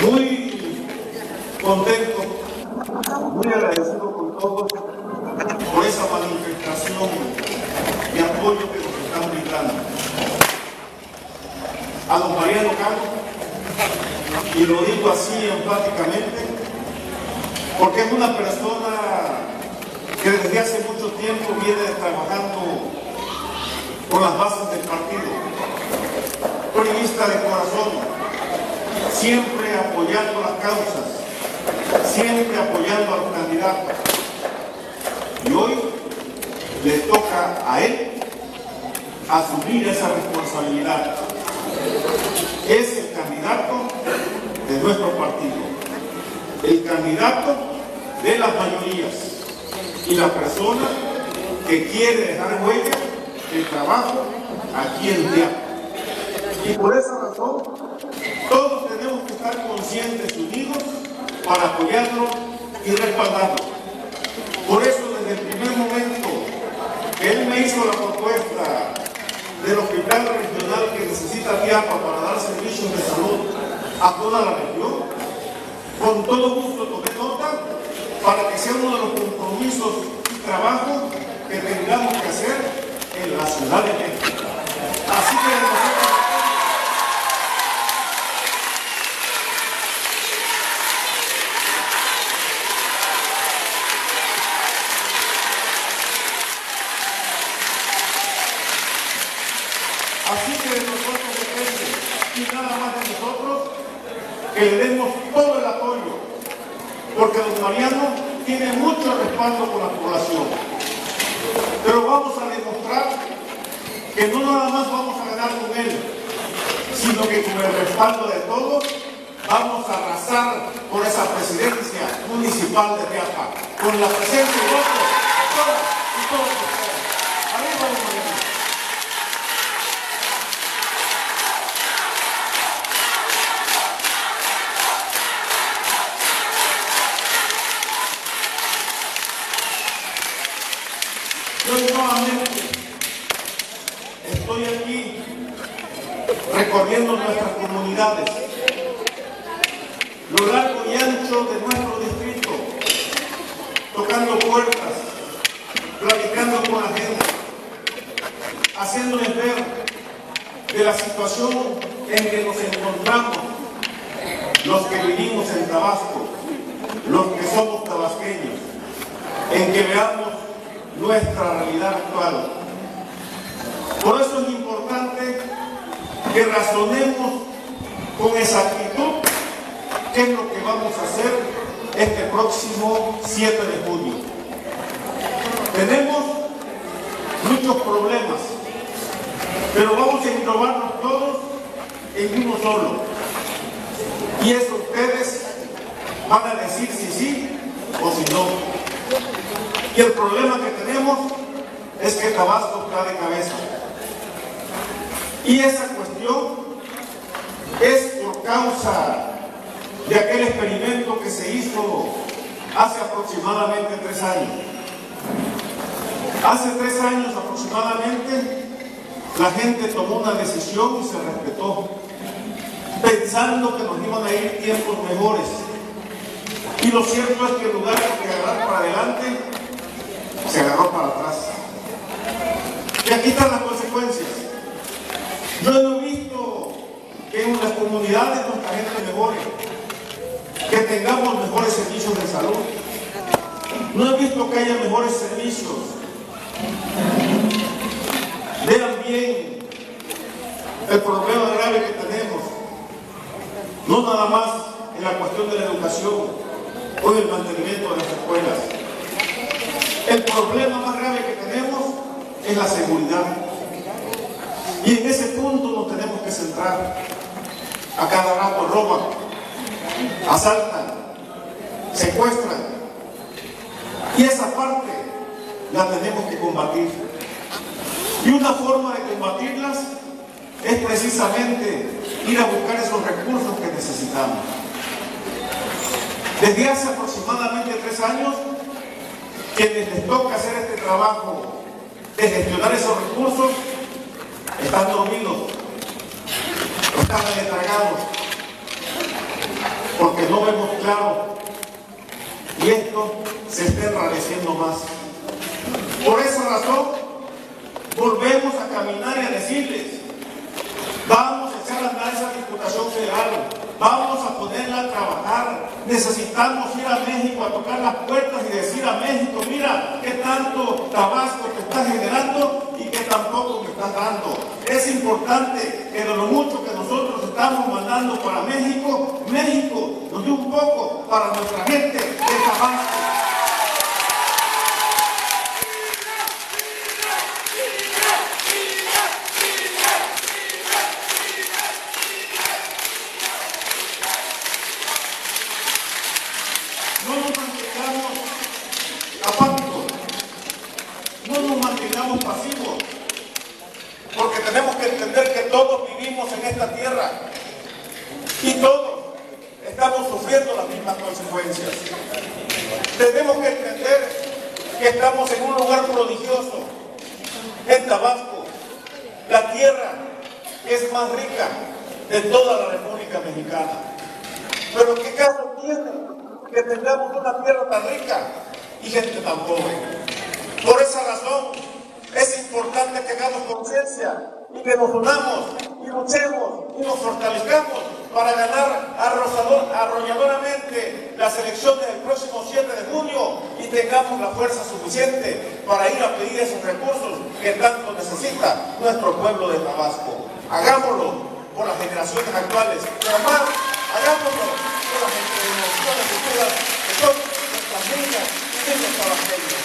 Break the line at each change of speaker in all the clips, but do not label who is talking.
Muy contento, muy agradecido con todos por esa manifestación de apoyo que nos están brindando. A don Mariano Cano, y lo digo así enfáticamente, porque es una persona que desde hace mucho tiempo viene trabajando con las bases del partido, priista de corazón, siempre apoyando las causas, siempre apoyando a los candidatos. Y hoy le toca a él asumir esa responsabilidad. Es el candidato de nuestro partido, el candidato de las mayorías y la persona que quiere dejar huella de trabajo aquí en Diapa. Y por esa razón, todos tenemos que estar conscientes y unidos para apoyarlo y respaldarlo. Por eso, desde el primer momento que él me hizo la propuesta del hospital regional que necesita Diapa para dar servicios de salud a toda la región, con todo gusto tomé nota para que sea uno de los compromisos y trabajos que tengamos que hacer en la Ciudad de México. Así que de nosotros depende, y nada más de nosotros, que le demos todo el apoyo, porque don Mariano tiene mucho respaldo con la población. Pero vamos a demostrar que no nada más vamos a ganar con él, sino que con el respaldo de todos vamos a arrasar por esa presidencia municipal de Diapa, con la presencia y voto de todas y todos ustedes. Arriba don Mariano. Yo nuevamente estoy aquí recorriendo nuestras comunidades, lo largo y ancho de nuestro distrito, tocando puertas, platicando con la gente, haciéndoles ver de la situación en que nos encontramos los que vivimos en Tabasco, los que somos tabasqueños, en que veamos nuestra realidad actual. Por eso es importante que razonemos con exactitud qué es lo que vamos a hacer este próximo 7 de junio. Tenemos muchos problemas, pero vamos a englobarnos todos en uno solo. Y eso ustedes van a decir si sí o si no. Y el problema que tenemos es que Tabasco está de cabeza. Y esa cuestión es por causa de aquel experimento que se hizo hace aproximadamente 3 años. Hace 3 años aproximadamente, la gente tomó una decisión y se respetó, pensando que nos iban a ir tiempos mejores. Y lo cierto es que en lugar de agarrar para adelante, se agarró para atrás. Y aquí están las consecuencias. Yo no he visto que en las comunidades nuestra gente mejore, que tengamos mejores servicios de salud. No he visto que haya mejores servicios. Vean bien el problema grave que tenemos, no nada más en la cuestión de la educación o el mantenimiento de las escuelas. El problema más grave que tenemos es la seguridad. Y en ese punto nos tenemos que centrar. A cada rato roban, asaltan, secuestran. Y esa parte la tenemos que combatir. Y una forma de combatirlas es precisamente ir a buscar esos recursos que necesitamos. Desde hace aproximadamente 3 años, quienes les toca hacer este trabajo de gestionar esos recursos están dormidos, están letargados, porque no vemos claro y esto se está enrareciendo más. Por esa razón, volvemos a caminar y a decirles, vamos a echar a andar esa Diputación Federal, vamos a ponerla a trabajar, necesitamos ir a México a tocar las puertas y decir a México, mira, qué tanto Tabasco te está generando y qué tampoco me estás dando. Es importante que de lo mucho que nosotros estamos mandando para México, México nos dé un poco para nuestra gente de Tabasco. No nos mantengamos apáticos, no nos mantengamos pasivos, porque tenemos que entender que todos vivimos en esta tierra y todos estamos sufriendo las mismas consecuencias. Tenemos que entender que estamos en un lugar prodigioso, en Tabasco, la tierra que es más rica de toda la República Mexicana. Pero ¿qué caso tiene que tengamos una tierra tan rica y gente tan pobre? Por esa razón es importante que hagamos conciencia y que nos unamos y luchemos y nos fortalezcamos para ganar arrolladoramente las elecciones del próximo 7 de junio y tengamos la fuerza suficiente para ir a pedir esos recursos que tanto necesita nuestro pueblo de Tabasco. Hagámoslo por las generaciones actuales, pero más, hagámoslo por las generaciones futuras que son nuestras niñas y niños tabasqueños.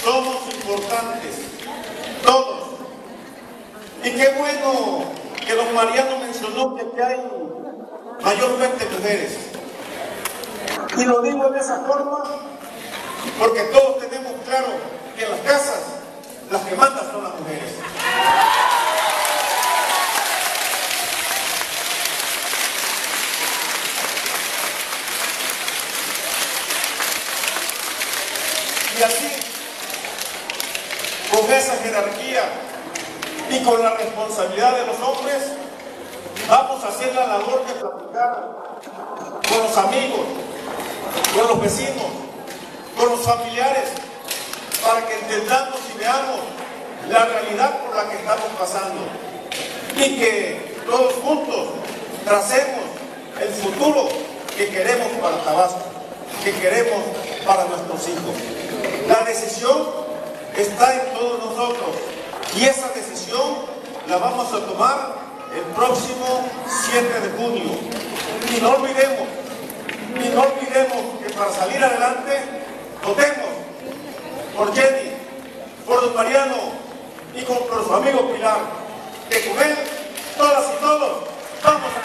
Somos importantes, todos. Y qué bueno que don Mariano mencionó que hay mayormente mujeres. Y lo digo de esa forma porque todos tenemos claro que en las casas las que mandan son las mujeres. Y así, con esa jerarquía y con la responsabilidad de los hombres, vamos a hacer la labor de platicar con los amigos, con los vecinos, con los familiares, para que entendamos y veamos la realidad por la que estamos pasando y que todos juntos tracemos el futuro que queremos para Tabasco, que queremos para nuestros hijos. La decisión está en todos nosotros y esa decisión la vamos a tomar el próximo 7 de junio. Y no olvidemos que para salir adelante votemos por Jenny, por don Mariano y por su amigo Pilar, que con él, todas y todos, vamos a